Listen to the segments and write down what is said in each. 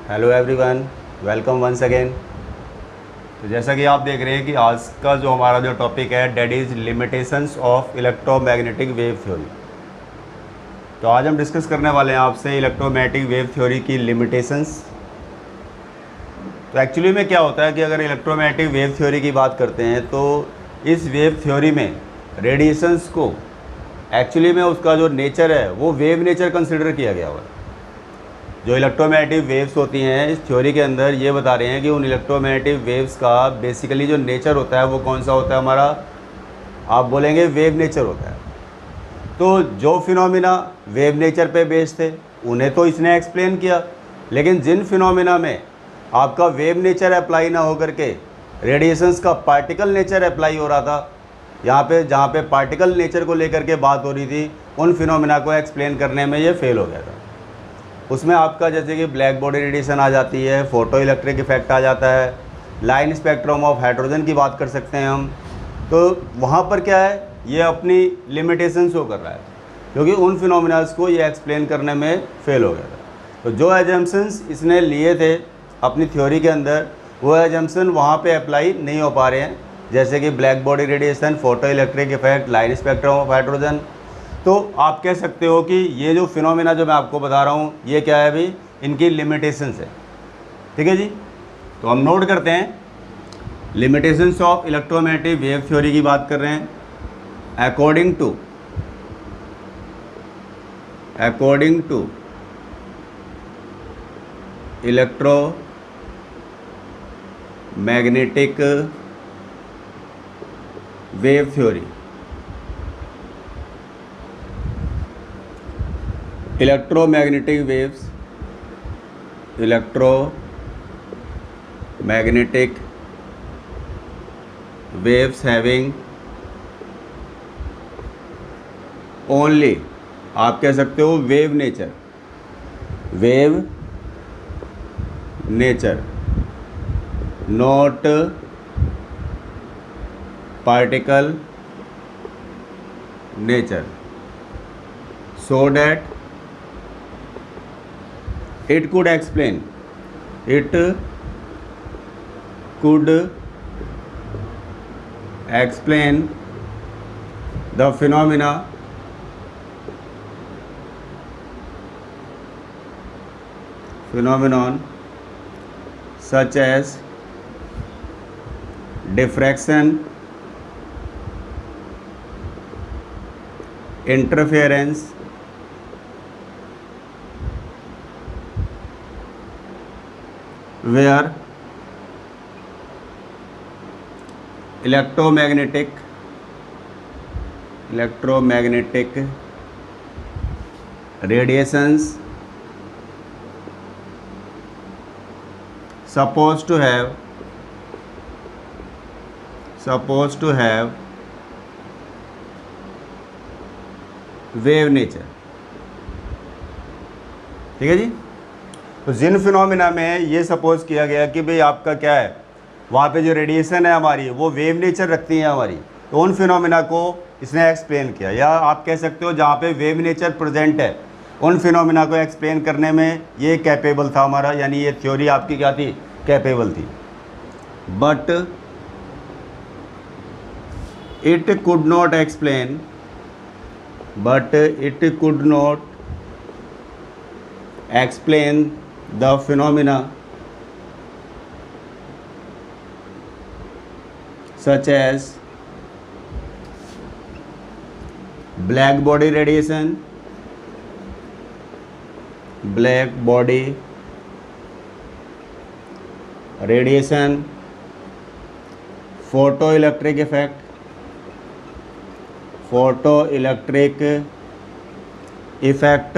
Hello everyone, welcome once again. तो जैसा कि आप देख रहे हैं कि आज का जो हमारा जो टॉपिक है that is limitations of electromagnetic wave theory. तो आज हम डिस्कस करने वाले हैं आपसे इलेक्ट्रोमैग्नेटिक वेव थ्योरी की लिमिटेशंस। तो एक्चुअली में क्या होता है कि अगर इलेक्ट्रोमैग्नेटिक वेव थ्योरी की बात करते हैं तो इस वेव थ्योरी में रेडिएशंस को एक्चुअली में उसका जो नेचर है वो वेव नेचर कंसिडर किया गया हुआ है। जो इलेक्ट्रोमैग्नेटिक वेव्स होती हैं इस थ्योरी के अंदर ये बता रहे हैं कि उन इलेक्ट्रोमैग्नेटिक वेव्स का बेसिकली जो नेचर होता है वो कौन सा होता है हमारा, आप बोलेंगे वेव नेचर होता है। तो जो फिनोमिना वेव नेचर पे बेस्ड थे उन्हें तो इसने एक्सप्लेन किया, लेकिन जिन फिनोमिना में आपका वेव नेचर अप्लाई ना होकर के रेडिएशंस का पार्टिकल नेचर अप्लाई हो रहा था, यहाँ पे जहाँ पे पार्टिकल नेचर को लेकर के बात हो रही थी, उन फिनोमिना को एक्सप्लेन करने में ये फेल हो गया था। उसमें आपका जैसे कि ब्लैक बॉडी रेडिएशन आ जाती है, फोटो इलेक्ट्रिक इफेक्ट आ जाता है, लाइन स्पेक्ट्रम ऑफ हाइड्रोजन की बात कर सकते हैं हम। तो वहाँ पर क्या है, ये अपनी लिमिटेशन शो कर रहा है क्योंकि उन फिनोमिनास को ये एक्सप्लेन करने में फेल हो गया था। तो जो एजम्पशंस इसने लिए थे अपनी थ्योरी के अंदर वो एजम्पशन वहाँ पे अप्लाई नहीं हो पा रहे हैं, जैसे कि black body radiation, photo electric effect, line spectrum of hydrogen. तो आप कह सकते हो कि ये जो फिनोमेना जो मैं आपको बता रहा हूँ ये क्या है अभी, इनकी लिमिटेशंस है। ठीक है जी, तो हम नोट करते हैं limitations of electromagnetic wave theory की बात कर रहे हैं। According to electromagnetic wave theory, electromagnetic waves having only, आप कह सकते हो wave nature not particle nature, so that it could explain the phenomenon such as diffraction, interference, where electromagnetic radiations supposed to have wave nature। ठीक है जी, तो जिन phenomena में ये suppose किया गया कि भाई आपका क्या है, वहाँ पे जो रेडिएशन है हमारी वो वेव नेचर रखती है हमारी, तो उन फिनोमिना को इसने एक्सप्लेन किया, या आप कह सकते हो जहाँ पे वेव नेचर प्रेजेंट है उन फिनोमिना को एक्सप्लेन करने में ये कैपेबल था हमारा, यानी ये थ्योरी आपकी क्या थी, कैपेबल थी। But it could not explain the phenomena such as black body radiation, photoelectric effect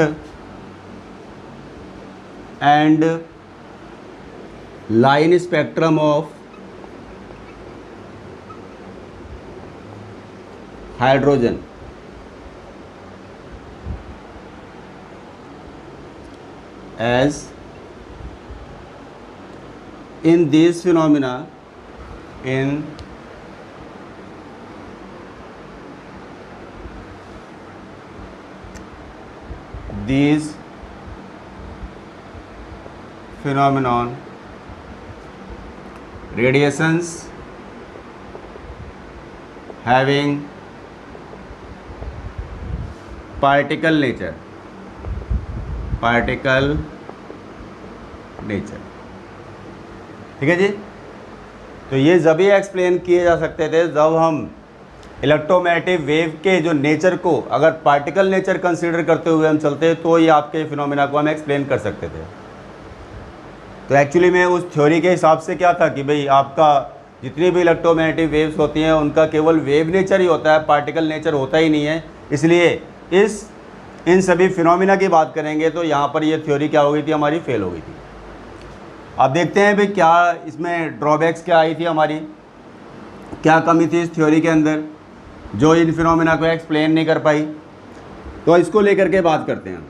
and line spectrum of hydrogen। As in these phenomena, phenomenon, radiations having particle nature, ठीक है जी। तो ये जभी एक्सप्लेन किए जा सकते थे जब हम इलेक्ट्रोमैग्नेटिक वेव के जो नेचर को अगर पार्टिकल नेचर कंसीडर करते हुए हम चलते तो ये आपके फिनोमेना को हम एक्सप्लेन कर सकते थे। तो एक्चुअली में उस थ्योरी के हिसाब से क्या था कि भाई आपका जितनी भी इलेक्ट्रोमैग्नेटिक वेव्स होती हैं उनका केवल वेव नेचर ही होता है, पार्टिकल नेचर होता ही नहीं है। इसलिए इन सभी फिनोमेना की बात करेंगे तो यहाँ पर ये थ्योरी क्या हो गई थी, हमारी फेल हो गई थी। अब देखते हैं भाई क्या इसमें ड्रॉबैक्स क्या आई थी, हमारी क्या कमी थी इस थ्योरी के अंदर जो इन फिनोमेना को एक्सप्लेन नहीं कर पाई। तो इसको लेकर के बात करते हैं।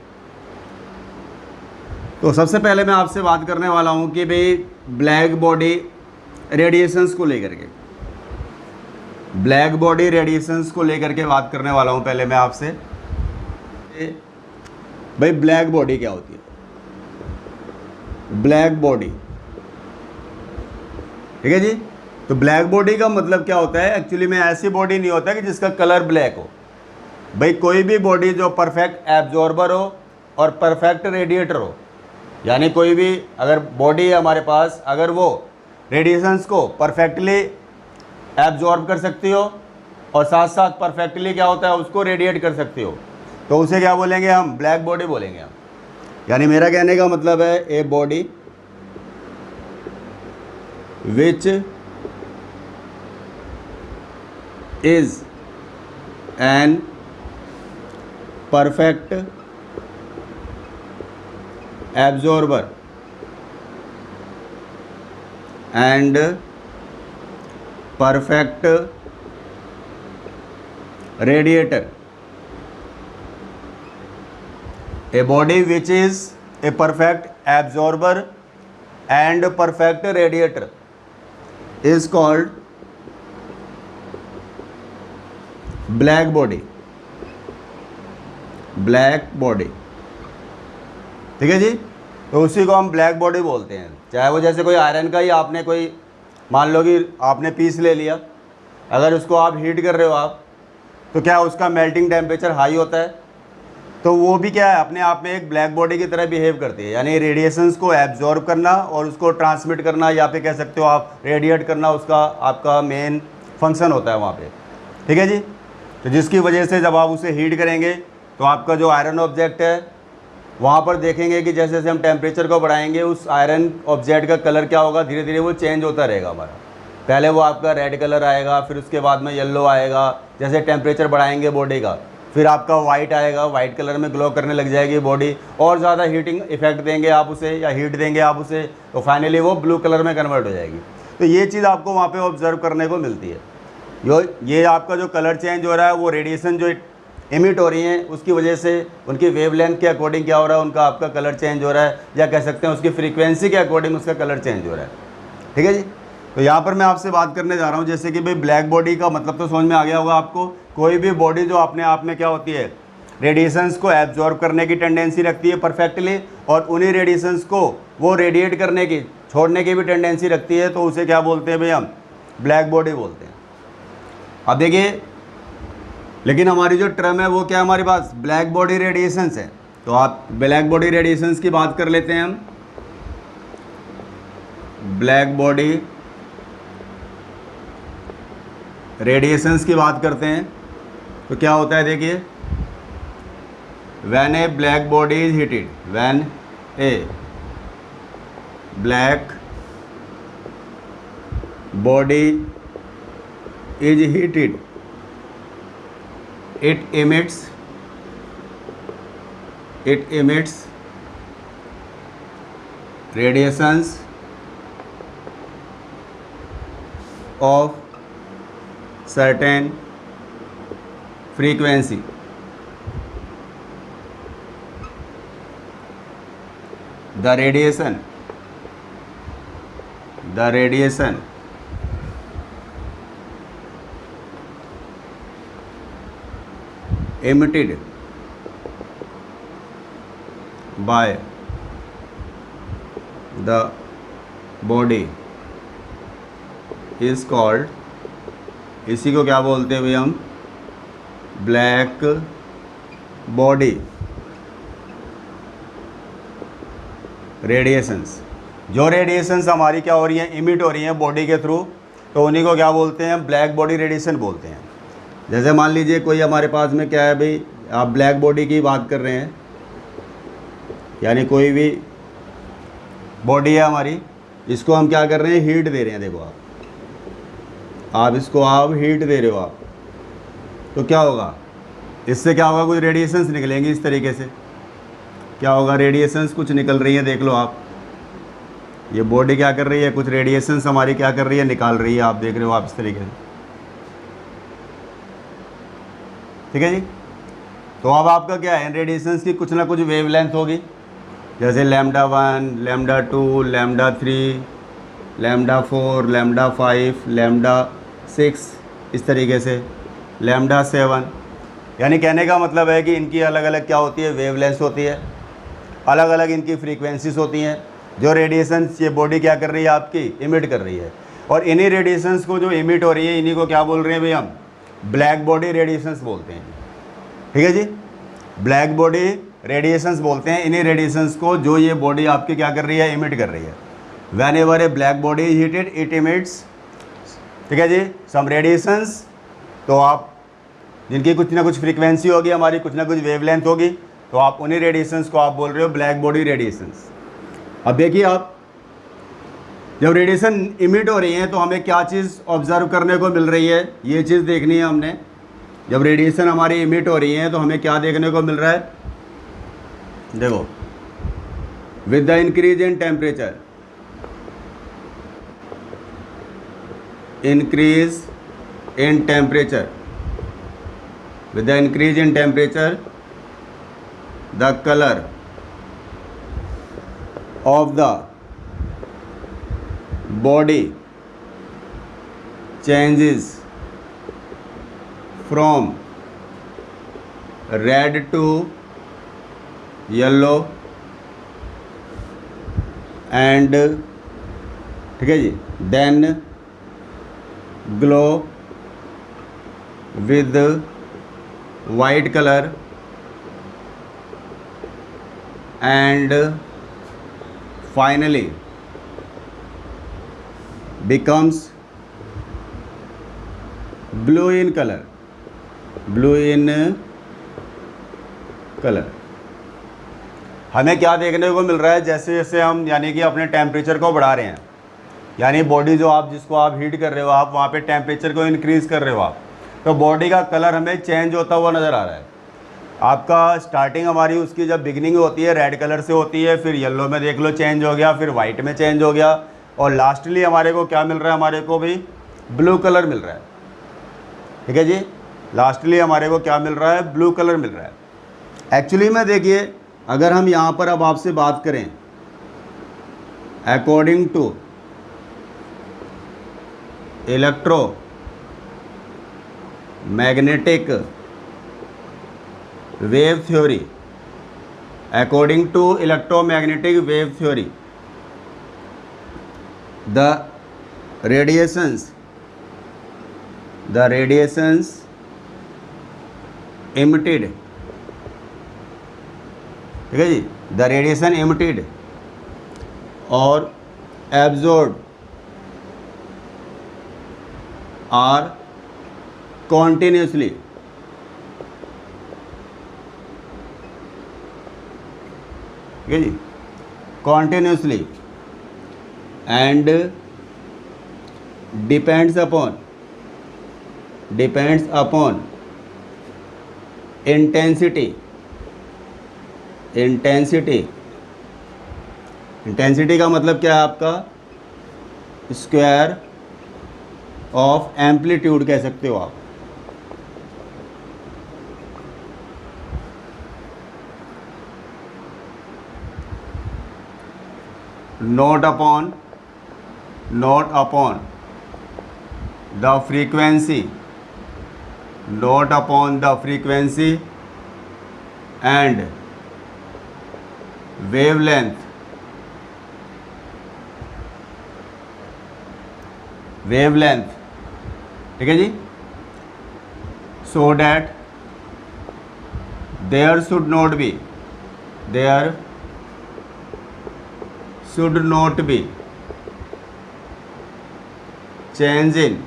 तो सबसे पहले मैं आपसे बात करने वाला हूँ कि भाई ब्लैक बॉडी रेडिएशंस को लेकर के, ब्लैक बॉडी रेडिएशंस को लेकर के बात करने वाला हूँ पहले मैं आपसे। भाई ब्लैक बॉडी क्या होती है? ब्लैक बॉडी, ठीक है जी। तो ब्लैक बॉडी का मतलब क्या होता है? एक्चुअली में ऐसी बॉडी नहीं होता कि जिसका कलर ब्लैक हो। भाई कोई भी बॉडी जो परफेक्ट एब्जॉर्बर हो और परफेक्ट रेडिएटर हो, यानी कोई भी अगर बॉडी है हमारे पास, अगर वो रेडिएशंस को परफेक्टली एब्जॉर्ब कर सकती हो और साथ साथ परफेक्टली क्या होता है उसको रेडिएट कर सकती हो, तो उसे क्या बोलेंगे हम? ब्लैक बॉडी बोलेंगे हम। यानी मेरा कहने का मतलब है a body which is an perfect absorber and perfect radiator, a body which is a perfect absorber and perfect radiator is called black body, black body, ठीक है जी। तो उसी को हम ब्लैक बॉडी बोलते हैं। चाहे वो जैसे कोई आयरन का ही आपने कोई मान लो कि आपने पीस ले लिया, अगर उसको आप हीट कर रहे हो आप, तो क्या उसका मेल्टिंग टेम्परेचर हाई होता है, तो वो भी क्या है अपने आप में एक ब्लैक बॉडी की तरह बिहेव करती है। यानी रेडिएशंस को एब्जॉर्ब करना और उसको ट्रांसमिट करना, या फिर कह सकते हो आप रेडिएट करना, उसका आपका मेन फंक्शन होता है वहाँ पे, ठीक है जी। तो जिसकी वजह से जब आप उसे हीट करेंगे तो आपका जो आयरन ऑब्जेक्ट है वहाँ पर देखेंगे कि जैसे जैसे हम टेम्परेचर को बढ़ाएंगे उस आयरन ऑब्जेक्ट का कलर क्या होगा, धीरे धीरे वो चेंज होता रहेगा हमारा। पहले वो आपका रेड कलर आएगा, फिर उसके बाद में येलो आएगा, जैसे टेम्परेचर बढ़ाएंगे बॉडी का, फिर आपका वाइट आएगा, वाइट कलर में ग्लो करने लग जाएगी बॉडी, और ज़्यादा हीटिंग इफेक्ट देंगे आप उसे या हीट देंगे आप उसे, तो फाइनली वो ब्लू कलर में कन्वर्ट हो जाएगी। तो ये चीज़ आपको वहाँ पे ऑब्जर्व करने को मिलती है। ये आपका जो कलर चेंज हो रहा है वो रेडिएशन जो इमिट हो रही हैं उसकी वजह से उनकी वेवलेंथ के अकॉर्डिंग क्या हो रहा है, उनका आपका कलर चेंज हो रहा है, या कह सकते हैं उसकी फ्रीक्वेंसी के अकॉर्डिंग उसका कलर चेंज हो रहा है, ठीक है जी। तो यहाँ पर मैं आपसे बात करने जा रहा हूँ जैसे कि भाई ब्लैक बॉडी का मतलब तो समझ में आ गया होगा आपको। कोई भी बॉडी जो अपने आप में क्या होती है, रेडिएशंस को एब्जॉर्ब करने की टेंडेंसी रखती है परफेक्टली, और उन्हीं रेडिएशंस को वो रेडिएट करने की, छोड़ने की भी टेंडेंसी रखती है, तो उसे क्या बोलते हैं भाई? हम ब्लैक बॉडी बोलते हैं। अब देखिए, लेकिन हमारी जो टर्म है वो क्या है हमारे पास? ब्लैक बॉडी रेडिएशंस है। तो आप ब्लैक बॉडी रेडिएशंस की बात कर लेते हैं हम। ब्लैक बॉडी रेडिएशंस की बात करते हैं तो क्या होता है देखिए, when A black body is heated, when A black body is heated, it emits radiations of certain frequency. The radiation emitted by the body is called, इसी को क्या बोलते हैं भाई हम, ब्लैक बॉडी रेडिएशंस। जो रेडिएशंस हमारी क्या हो रही हैं, इमिट हो रही हैं बॉडी के थ्रू, तो उन्हीं को क्या बोलते हैं, ब्लैक बॉडी रेडिएशन बोलते हैं। जैसे मान लीजिए कोई हमारे पास में क्या है भाई, आप ब्लैक बॉडी की बात कर रहे हैं, यानी कोई भी बॉडी है हमारी, इसको हम क्या कर रहे हैं, हीट दे रहे हैं। देखो आप इसको आप हीट दे रहे हो आप, तो क्या होगा, इससे क्या होगा, कुछ रेडिएशंस निकलेंगी इस तरीके से। क्या होगा, रेडिएशंस कुछ निकल रही हैं, देख लो आप, ये बॉडी क्या कर रही है, कुछ रेडिएशंस हमारी क्या कर रही है, निकाल रही है, आप देख रहे हो आप इस तरीके से। ठीक है जी। तो अब आपका क्या है, रेडिएशंस की कुछ ना कुछ वेवलेंथ होगी, जैसे λ1, λ2, λ3, λ4, λ5, λ6, इस तरीके से λ7। यानी कहने का मतलब है कि इनकी अलग अलग क्या होती है, वेवलेंथ होती है, अलग अलग इनकी फ्रीक्वेंसीज होती हैं। जो रेडिएशंस ये बॉडी क्या कर रही है आपकी, इमिट कर रही है, और इन्हीं रेडिएशंस को जो इमिट हो रही है, इन्हीं को क्या बोल रहे हैं भाई हम, ब्लैक बॉडी रेडिएशंस बोलते हैं। ठीक है जी, ब्लैक बॉडी रेडिएशंस बोलते हैं इन्हीं रेडिएशंस को जो ये बॉडी आपकी क्या कर रही है, इमिट कर रही है। Van ever A black body is heated it emits, ठीक है जी, सम रेडिएशंस, तो आप जिनकी कुछ ना कुछ फ्रीक्वेंसी होगी हमारी, कुछ ना कुछ वेवलेंथ होगी, तो आप उन्हीं रेडिएशंस को आप बोल रहे हो ब्लैक बॉडी रेडिएशंस। अब देखिए आप, जब रेडिएशन इमिट हो रही है तो हमें क्या चीज़ ऑब्जर्व करने को मिल रही है, ये चीज़ देखनी है हमने। जब रेडिएशन हमारी इमिट हो रही है तो हमें क्या देखने को मिल रहा है, देखो, with the increase in temperature, increase in temperature, with the increase in temperature the color of the body changes from red to yellow and, ठीक है जी, then glow with white color and finally becomes blue in color, blue in color। हमें क्या देखने को मिल रहा है, जैसे जैसे हम यानी कि अपने टेम्परेचर को बढ़ा रहे हैं, यानी बॉडी जो आप जिसको आप हीट कर रहे हो, आप वहाँ पे टेम्परेचर को इंक्रीज़ कर रहे हो आप, तो बॉडी का कलर हमें चेंज होता हुआ नज़र आ रहा है। आपका स्टार्टिंग हमारी उसकी जब बिगनिंग होती है रेड कलर से होती है, फिर येलो में देख लो चेंज हो गया, फिर वाइट में चेंज हो गया, और लास्टली हमारे को क्या मिल रहा है, हमारे को भी ब्लू कलर मिल रहा है। ठीक है जी, लास्टली हमारे को क्या मिल रहा है, ब्लू कलर मिल रहा है। एक्चुअली में देखिए, अगर हम यहाँ पर अब आपसे बात करें, according to electromagnetic wave theory, according to electromagnetic wave theory, the radiations emitted, ठीक है जी, द रेडिएशन emitted और absorbed are continuously, ठीक है जी, continuously and depends upon intensity का मतलब क्या है आपका, स्क्वायर ऑफ एम्पलीट्यूड कह सकते हो आप। Naught upon the frequency, note upon the frequency and wavelength wavelength, ठीक है जी, so that there should not be change in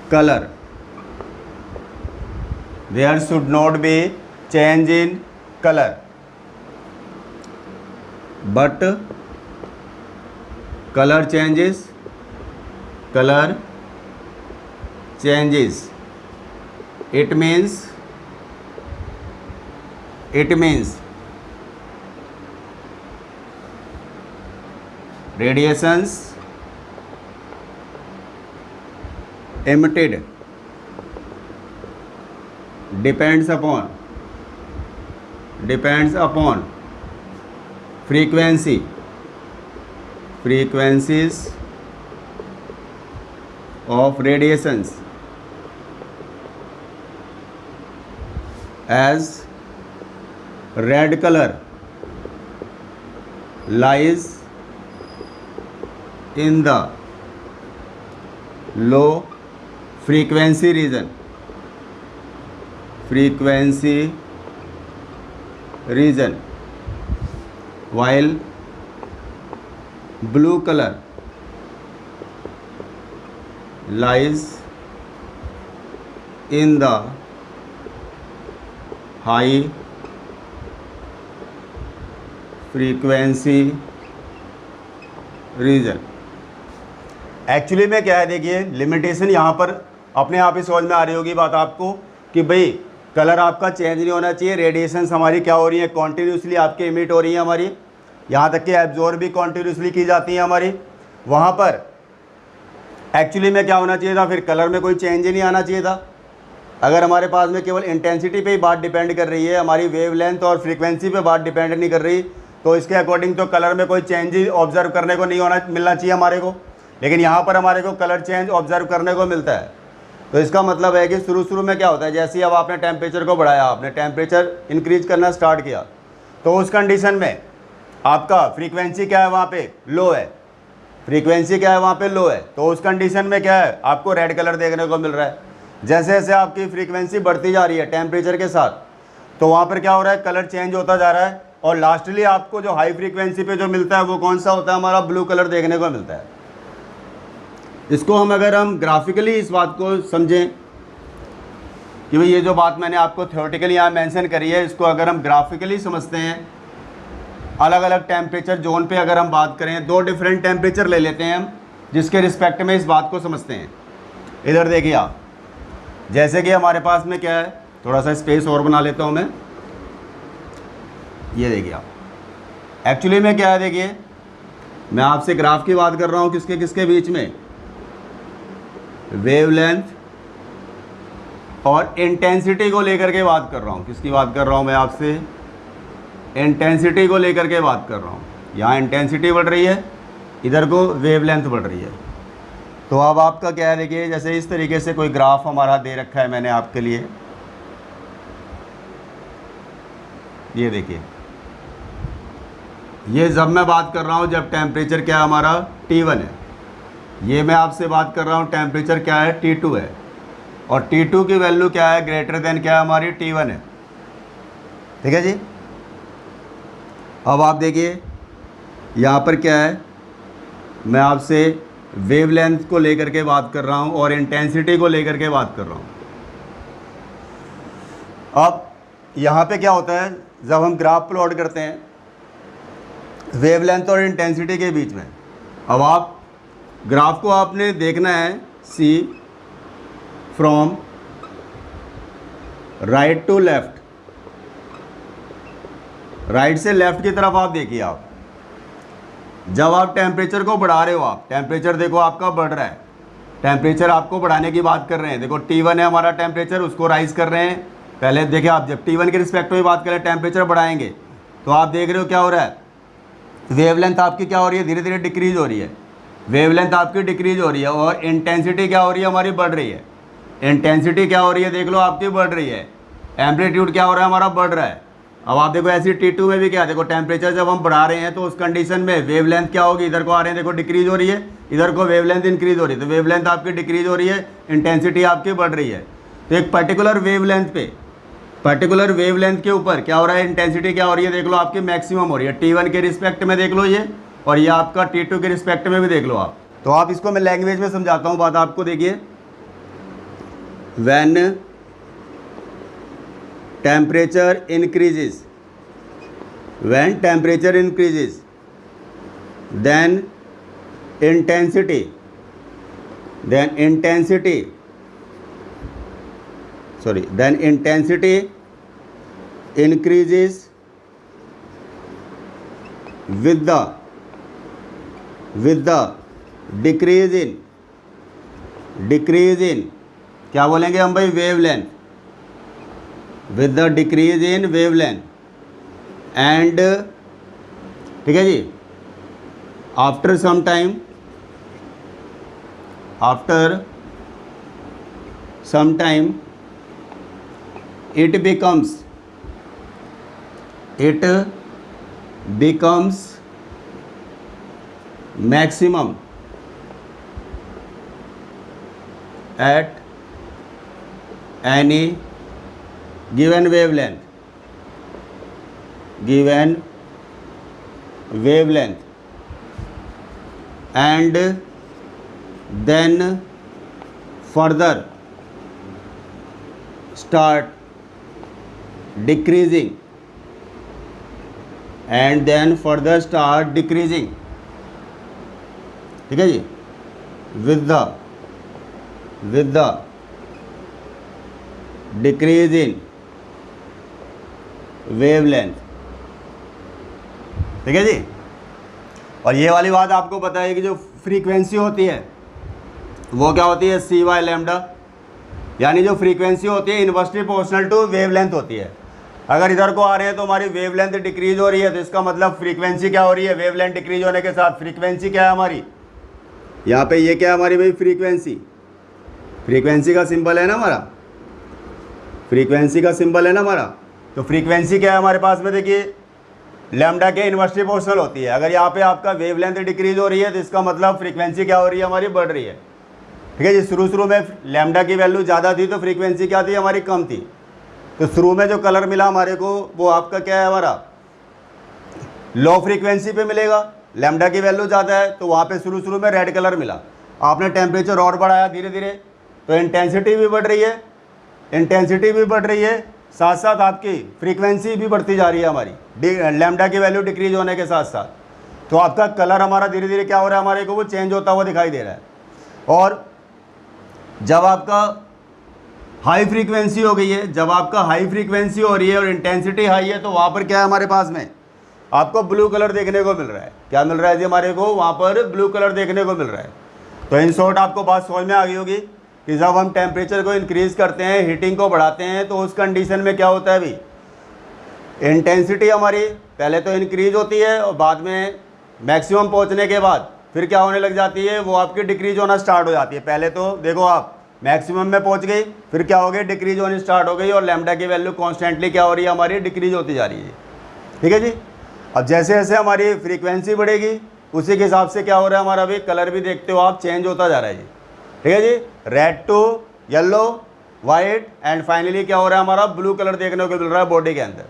color, there should not be change in color, but color changes it means radiations emitted depends upon frequencies of radiations as red color lies in the low frequency region, while blue color lies in the high frequency region। Actually में क्या है, देखिए limitation यहाँ पर अपने आप ही समझ में आ रही होगी बात आपको कि भाई कलर आपका चेंज नहीं होना चाहिए, रेडिएशंस हमारी क्या हो रही है, कॉन्टीन्यूसली आपके इमिट हो रही है हमारी, यहाँ तक कि एब्जॉर्ब भी कॉन्टीन्यूसली की जाती है हमारी। वहाँ पर एक्चुअली में क्या होना चाहिए था, फिर कलर में कोई चेंज ही नहीं आना चाहिए था। अगर हमारे पास में केवल इंटेंसिटी पे ही बात डिपेंड कर रही है, हमारी वेवलेंथ और फ्रीक्वेंसी पे बात डिपेंड नहीं कर रही, तो इसके अकॉर्डिंग तो कलर में कोई चेंज ही ऑब्जर्व करने को नहीं मिलना चाहिए हमारे को। लेकिन यहाँ पर हमारे को कलर चेंज ऑब्जर्व करने को मिलता है। तो इसका मतलब है कि शुरू में क्या होता है, जैसे ही अब आपने टेम्परेचर को बढ़ाया, आपने टेम्परेचर इंक्रीज करना स्टार्ट किया, तो उस कंडीशन में आपका फ्रीक्वेंसी क्या है, वहाँ पे लो है, फ्रीक्वेंसी क्या है वहाँ पे लो है। तो उस कंडीशन में क्या है, आपको रेड कलर देखने को मिल रहा है। जैसे जैसे आपकी फ्रीक्वेंसी बढ़ती जा रही है टेम्परेचर के साथ, तो वहाँ पर क्या हो रहा है, कलर चेंज होता जा रहा है, और लास्टली आपको जो हाई फ्रीक्वेंसी पे जो मिलता है वो कौन सा होता है, हमारा ब्लू कलर देखने को मिलता है। इसको अगर हम ग्राफिकली इस बात को समझें कि भाई ये जो बात मैंने आपको थ्योरेटिकली यहाँ मेंशन करी है, इसको अगर हम ग्राफिकली समझते हैं, अलग अलग टेम्परेचर जोन पे अगर हम बात करें, दो डिफरेंट टेम्परेचर ले लेते हैं हम, जिसके रिस्पेक्ट में इस बात को समझते हैं। इधर देखिए आप, जैसे कि हमारे पास में क्या है, थोड़ा सा स्पेस और बना लेता हूँ मैं, ये देखिए आप, एक्चुअली में क्या है, देखिए मैं आपसे ग्राफ की बात कर रहा हूँ, किसके किसके बीच में, वेवलेंथ और इंटेंसिटी को लेकर के बात कर रहा हूँ। किसकी बात कर रहा हूँ मैं आपसे, इंटेंसिटी को लेकर के बात कर रहा हूँ। यहाँ इंटेंसिटी बढ़ रही है, इधर को वेवलेंथ बढ़ रही है। तो अब आपका क्या है, देखिए जैसे इस तरीके से कोई ग्राफ हमारा दे रखा है मैंने आपके लिए, ये देखिए, ये जब मैं बात कर रहा हूँ जब टेम्परेचर क्या है हमारा T1 है, ये मैं आपसे बात कर रहा हूँ टेम्परेचर क्या है T2 है, और T2 की वैल्यू क्या है, ग्रेटर देन क्या है हमारी T1 है। ठीक है जी। अब आप देखिए यहाँ पर क्या है, मैं आपसे वेवलेंथ को लेकर के बात कर रहा हूँ और इंटेंसिटी को लेकर के बात कर रहा हूँ। अब यहाँ पे क्या होता है, जब हम ग्राफ प्लॉट करते हैं वेवलेंथ और इंटेंसिटी के बीच में, अब आप ग्राफ को आपने देखना है see from right to left, right से लेफ्ट की तरफ आप देखिए। आप जब आप टेम्परेचर को बढ़ा रहे हो, आप टेम्परेचर देखो आपका बढ़ रहा है, टेम्परेचर आपको बढ़ाने की बात कर रहे हैं। देखो T1 है हमारा टेम्परेचर, उसको राइज कर रहे हैं। पहले देखिए आप जब T1 के रिस्पेक्ट में बात करें, टेम्परेचर बढ़ाएंगे, तो आप देख रहे हो क्या हो रहा है, वेवलेंथ आपकी क्या हो रही है, धीरे धीरे डिक्रीज हो रही है, वेवलेंथ आपकी डिक्रीज हो रही है, और इंटेंसिटी क्या हो रही है हमारी, बढ़ रही है। इंटेंसिटी क्या हो रही है, देख लो आपकी बढ़ रही है। एम्पलीट्यूड क्या हो रहा है हमारा, बढ़ रहा है। अब आप देखो ऐसी T2 में भी क्या, देखो टेम्परेचर जब हम बढ़ा रहे हैं तो उस कंडीशन में वेवलेंथ क्या होगी, इधर को आ रहे हैं देखो डिक्रीज हो रही है, इधर को वेवलेंथ इंक्रीज हो रही है, तो वेवलेंथ आपकी डिक्रीज हो रही है, इंटेंसिटी आपकी बढ़ रही है। तो एक पर्टिकुलर वेवलेंथ के ऊपर क्या हो रहा है, इंटेंसिटी क्या हो रही है, देख लो आपकी मैक्सिमम हो रही है। T1 के रिस्पेक्ट में देख लो ये, और ये आपका T2 के रिस्पेक्ट में भी देख लो आप। तो आप इसको मैं लैंग्वेज में समझाता हूँ बात आपको, देखिए when temperature increases, when temperature increases then intensity increases with the decrease in क्या बोलेंगे हम भाई, wavelength, with the decrease in wavelength and ठीक है जी, after some time it becomes maximum at any given wavelength and then further start decreasing ठीक है जी, with the decrease in wavelength, ठीक है जी। और ये वाली बात आपको पता है कि जो फ्रीक्वेंसी होती है वो क्या होती है, c/λ, यानी जो फ्रीक्वेंसी होती है इनवर्सली प्रोपोर्शनल टू वेवलेंथ होती है। अगर इधर को आ रहे हैं तो हमारी वेवलेंथ डिक्रीज हो रही है, तो इसका मतलब फ्रीक्वेंसी क्या हो रही है, वेवलेंथ डिक्रीज होने के साथ फ्रीक्वेंसी क्या है हमारी, यहाँ पे ये क्या है हमारी भाई, फ्रीक्वेंसी का सिंबल है ना हमारा, फ्रीक्वेंसी का सिंबल है ना हमारा। तो फ्रीक्वेंसी क्या है हमारे पास में, देखिए लैम्डा के इनवर्सली प्रोपोर्शनल होती है। अगर यहाँ पे आपका वेवलेंथ डिक्रीज हो रही है तो इसका मतलब फ्रीक्वेंसी क्या हो रही है हमारी, बढ़ रही है। ठीक है जी, शुरू में लैम्डा की वैल्यू ज़्यादा थी तो फ्रीक्वेंसी क्या थी हमारी, कम थी। तो शुरू में जो कलर मिला हमारे को वो आपका क्या है, हमारा लो फ्रीक्वेंसी पे मिलेगा। लैम्डा की वैल्यू ज़्यादा है तो वहाँ पे शुरू में रेड कलर मिला। आपने टेम्परेचर और बढ़ाया धीरे धीरे तो इंटेंसिटी भी बढ़ रही है, साथ साथ आपकी फ्रीक्वेंसी भी बढ़ती जा रही है हमारी, लैम्डा की वैल्यू डिक्रीज होने के साथ साथ। तो आपका कलर हमारा धीरे धीरे क्या हो रहा है, हमारे को वो चेंज होता हुआ दिखाई दे रहा है। और जब आपका हाई फ्रीक्वेंसी हो गई है, जब आपका हाई फ्रीक्वेंसी हो रही है और इंटेंसिटी हाई है, तो वहाँ पर क्या है हमारे पास में आपको ब्लू कलर देखने को मिल रहा है। क्या मिल रहा है जी हमारे को, वहाँ पर ब्लू कलर देखने को मिल रहा है। तो इन शॉर्ट आपको बात समझ में आ गई होगी कि जब हम टेम्परेचर को इंक्रीज़ करते हैं, हीटिंग को बढ़ाते हैं, तो उस कंडीशन में क्या होता है अभी, इंटेंसिटी हमारी पहले तो इंक्रीज होती है और बाद में मैक्सिमम पहुंचने के बाद फिर क्या होने लग जाती है, वो आपकी डिक्रीज होना स्टार्ट हो जाती है। पहले तो देखो आप मैक्सिमम में पहुंच गई, फिर क्या हो गई, डिक्रीज होनी स्टार्ट हो गई और लैम्डा की वैल्यू कॉन्स्टेंटली क्या हो रही है हमारी, डिक्रीज होती जा रही है। ठीक है जी। अब जैसे जैसे हमारी फ्रीक्वेंसी बढ़ेगी उसी के हिसाब से क्या हो रहा है हमारा भी कलर भी देखते हो आप, चेंज होता जा रहा है जी। ठीक है जी, red to yellow, white and finally क्या हो रहा है हमारा, ब्लू कलर देखने को मिल रहा है बॉडी के अंदर।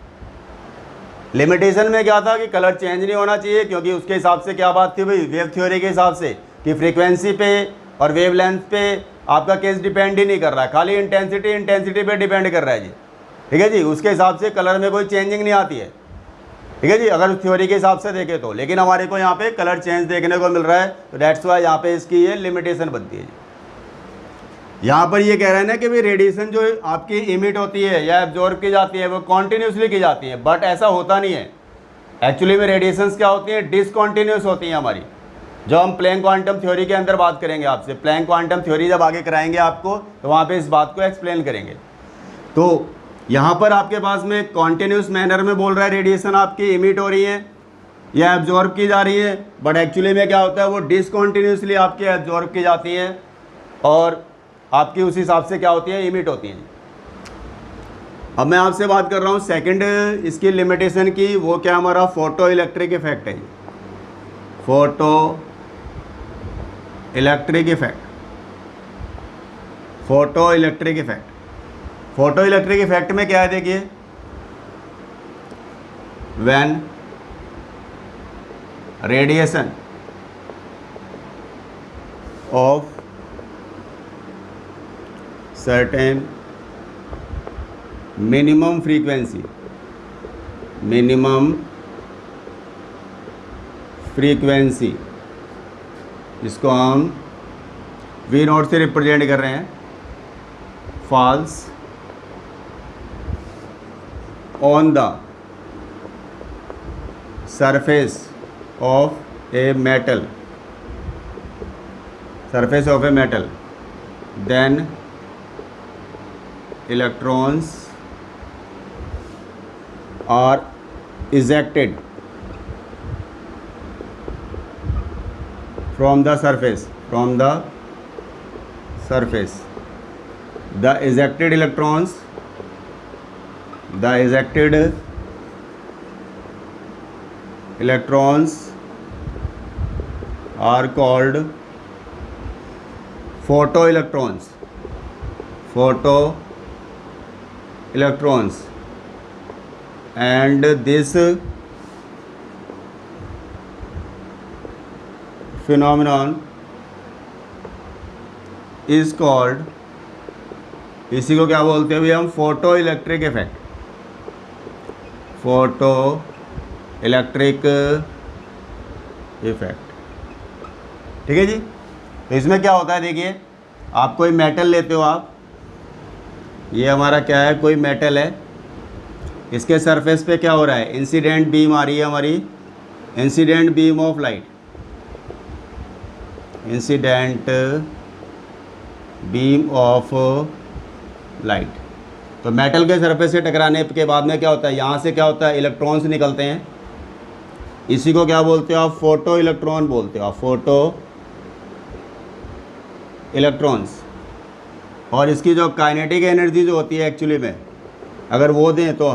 लिमिटेशन में क्या था कि कलर चेंज नहीं होना चाहिए, क्योंकि उसके हिसाब से क्या बात थी भाई, वेव थ्योरी के हिसाब से कि फ्रीक्वेंसी पे और वेवलेंथ पे आपका केस डिपेंड ही नहीं कर रहा है, खाली इंटेंसिटी पे डिपेंड कर रहा है जी। ठीक है जी, उसके हिसाब से कलर में कोई चेंजिंग नहीं आती है। ठीक है जी, अगर थ्योरी के हिसाब से देखें तो, लेकिन हमारे को यहाँ पे कलर चेंज देखने को मिल रहा है, तो दैट्स वाई यहाँ पे इसकी ये लिमिटेशन बनती है जी। यहाँ पर ये कह रहे हैं ना कि भाई रेडिएशन जो आपकी इमिट होती है या एब्जॉर्ब की जाती है वो कॉन्टीन्यूसली की जाती है, बट ऐसा होता नहीं है। एक्चुअली में रेडिएशंस क्या होती हैं, डिसकॉन्टीन्यूस होती हैं हमारी। जो हम प्लैंक क्वांटम थ्योरी के अंदर बात करेंगे आपसे, प्लैंक क्वांटम थ्योरी जब आगे कराएंगे आपको तो वहाँ पे इस बात को एक्सप्लेन करेंगे। तो यहाँ पर आपके पास में कॉन्टीन्यूस मैनर में बोल रहा है रेडिएशन आपकी इमिट हो रही है या एब्जॉर्ब की जा रही है, बट एक्चुअली में क्या होता है वो डिसकॉन्टीन्यूसली आपकी एब्जॉर्ब की जाती है और आपकी उस हिसाब से क्या होती है, इमिट होती है। अब मैं आपसे बात कर रहा हूँ सेकंड इसकी लिमिटेशन की, वो क्या हमारा फोटो इलेक्ट्रिक इफेक्ट है। Photo electric effect, photo electric effect. Photo electric effect में क्या है देखिए, when radiation of certain minimum frequency, minimum frequency, इसको हम वी नॉट से रिप्रेजेंट कर रहे हैं, falls on the surface of a metal, surface of a metal, then electrons are ejected from the surface, the ejected electrons, are called photoelectrons, and this phenomenon is called, इसी को क्या बोलते हैं भाई हम, photo electric effect, photo electric effect. ठीक है जी। तो इसमें क्या होता है देखिए, आप कोई मेटल लेते हो, आप ये हमारा क्या है, कोई मेटल है, इसके सरफेस पे क्या हो रहा है, इंसिडेंट बीम आ रही है हमारी, incident beam of light, incident beam of light. तो मेटल के सरफेस से टकराने के बाद में क्या होता है, यहाँ से क्या होता है, इलेक्ट्रॉन्स निकलते हैं, इसी को क्या बोलते हो आप, फोटो इलेक्ट्रॉन बोलते हो आप, फोटो इलेक्ट्रॉन्स। और इसकी जो काइनेटिक एनर्जी जो होती है एक्चुअली में, अगर वो दें तो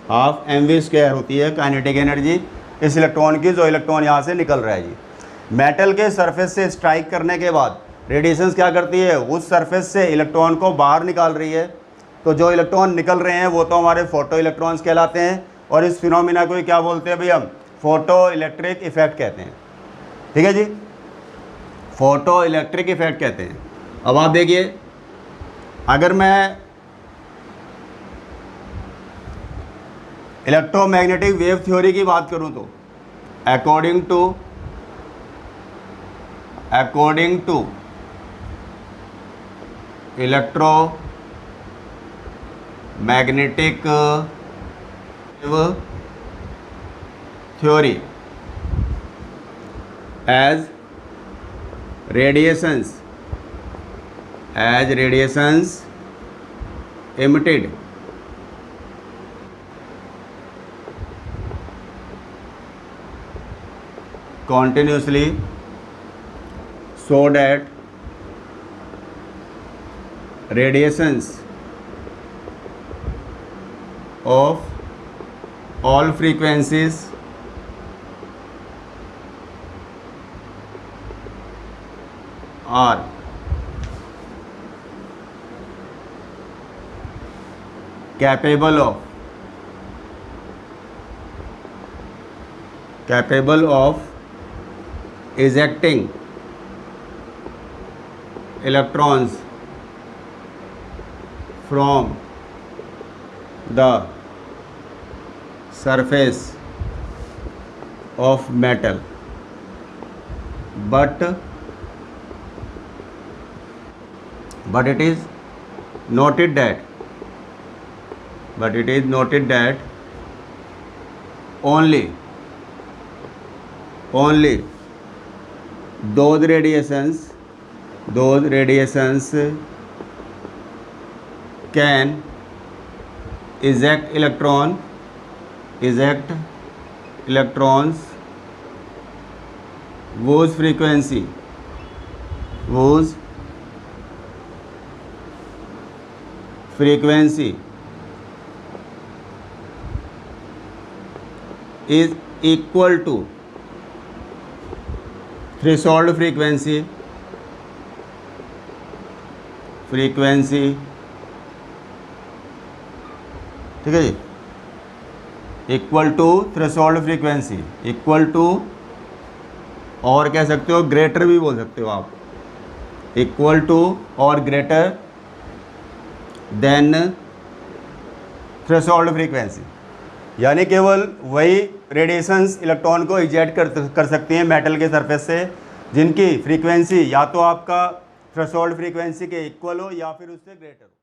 हाफ mv² होती है काइनेटिक एनर्जी इस इलेक्ट्रॉन की, जो इलेक्ट्रॉन यहाँ से निकल रहा है जी। मेटल के सरफेस से स्ट्राइक करने के बाद रेडिएशंस क्या करती है, उस सरफेस से इलेक्ट्रॉन को बाहर निकाल रही है। तो जो इलेक्ट्रॉन निकल रहे हैं वो तो हमारे फोटो इलेक्ट्रॉन्स कहलाते हैं, और इस फिनोमिना को क्या बोलते हैं भाई हम, फोटो इलेक्ट्रिक इफेक्ट कहते हैं। ठीक है जी, फोटो इलेक्ट्रिक इफेक्ट कहते हैं। अब आप देखिए, अगर मैं इलेक्ट्रोमैग्नेटिक वेव थ्योरी की बात करूं तो according to electromagnetic wave theory, as radiations emitted continuously, so that radiations of all frequencies are capable of ejecting electrons from the surface of metal, but it is noted that only those radiations can eject electrons whose frequency is equal to threshold frequency, ठीक है जी, equal to threshold frequency, equal to, और कह सकते हो greater भी बोल सकते हो आप, इक्वल टू और ग्रेटर देन थ्रेशोल्ड फ्रीक्वेंसी। यानी केवल वही रेडिएशंस इलेक्ट्रॉन को इजेक्ट कर सकती हैं मेटल के सरफेस से जिनकी फ्रीक्वेंसी या तो आपका थ्रेशोल्ड फ्रीक्वेंसी के इक्वल हो या फिर उससे ग्रेटर हो।